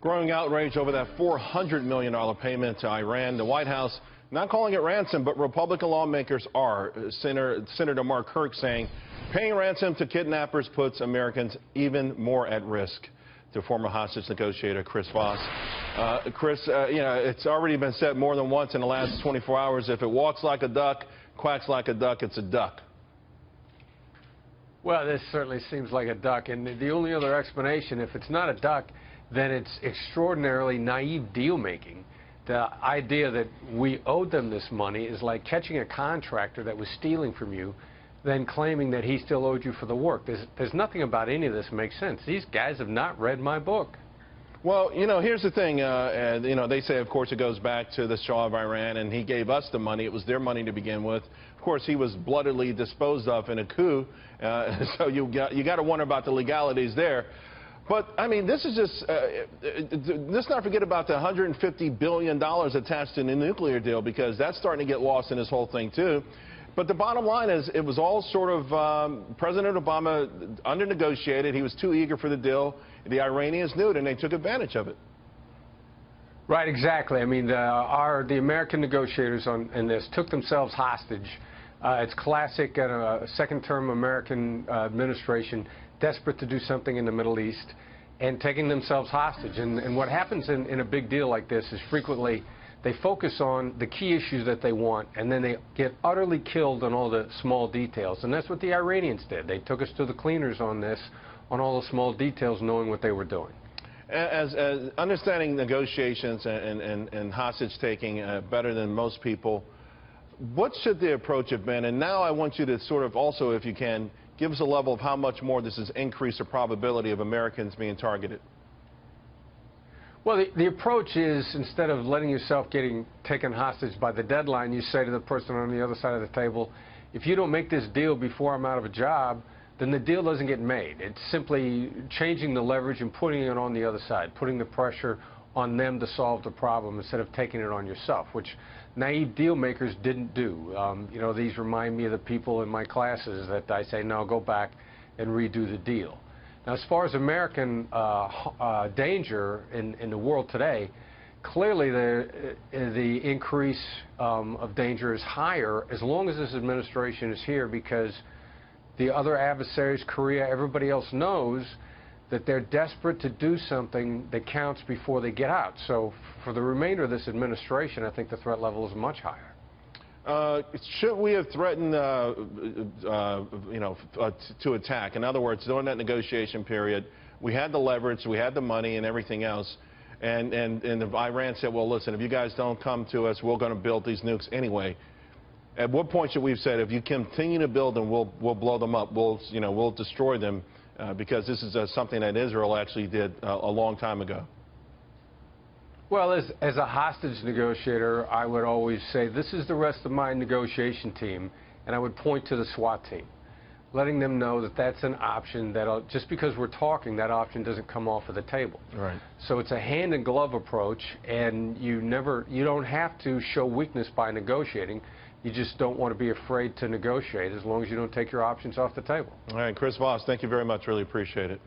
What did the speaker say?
Growing outrage over that $400 million payment to Iran. The White House not calling it ransom, but Republican lawmakers are. Senator Mark Kirk saying paying ransom to kidnappers puts Americans even more at risk. To former hostage negotiator Chris Voss. Chris, it's already been said more than once in the last 24 hours, if it walks like a duck, quacks like a duck, it's a duck. Well, this certainly seems like a duck, and the only other explanation, if it's not a duck, then it's extraordinarily naive deal-making. The idea that we owed them this money is like catching a contractor that was stealing from you, then claiming that he still owed you for the work. There's nothing about any of this makes sense. These guys have not read my book. Well, here's the thing. They say, of course, it goes back to the Shah of Iran, and he gave us the money. It was their money to begin with. Of course, he was bloodily disposed of in a coup, so you got to wonder about the legalities there. But, I mean, this is just, let's not forget about the $150 billion attached to the nuclear deal, because that's starting to get lost in this whole thing, too. But the bottom line is it was all sort of President Obama under-negotiated. He was too eager for the deal. The Iranians knew it, and they took advantage of it. Right, exactly. I mean, the American negotiators in this took themselves hostage. It's classic a second-term American administration desperate to do something in the Middle East and taking themselves hostage. And what happens in a big deal like this is frequently they focus on the key issues that they want, and then they get utterly killed on all the small details. And that's what the Iranians did. They took us to the cleaners on this, on all the small details, knowing what they were doing. As understanding negotiations and hostage-taking better than most people, what should the approach have been? And now I want you to sort of also, if you can, give us a level of how much more this has increased the probability of Americans being targeted. Well, the approach is, instead of letting yourself getting taken hostage by the deadline, you say to the person on the other side of the table, if you don't make this deal before I'm out of a job, then the deal doesn't get made. It's simply changing the leverage and putting it on the other side, putting the pressure on them to solve the problem instead of taking it on yourself, which naive deal makers didn't do. These remind me of the people in my classes that I say, no, go back and redo the deal. Now, as far as American danger in the world today, clearly the increase of danger is higher as long as this administration is here, because the other adversaries, Korea, everybody else knows that they're desperate to do something that counts before they get out. So for the remainder of this administration, I think the threat level is much higher. Should we have threatened, to attack? In other words, during that negotiation period, we had the leverage, we had the money and everything else, and Iran said, well, listen, if you guys don't come to us, we're going to build these nukes anyway. At what point should we have said, if you continue to build them, we'll blow them up, we'll destroy them, because this is something that Israel actually did a long time ago? Well, as a hostage negotiator, I would always say, this is the rest of my negotiation team, and I would point to the SWAT team, letting them know that that's an option, that just because we're talking, that option doesn't come off of the table. Right. So it's a hand-in-glove approach, and you don't have to show weakness by negotiating. You just don't want to be afraid to negotiate as long as you don't take your options off the table. All right, Chris Voss, thank you very much. Really appreciate it.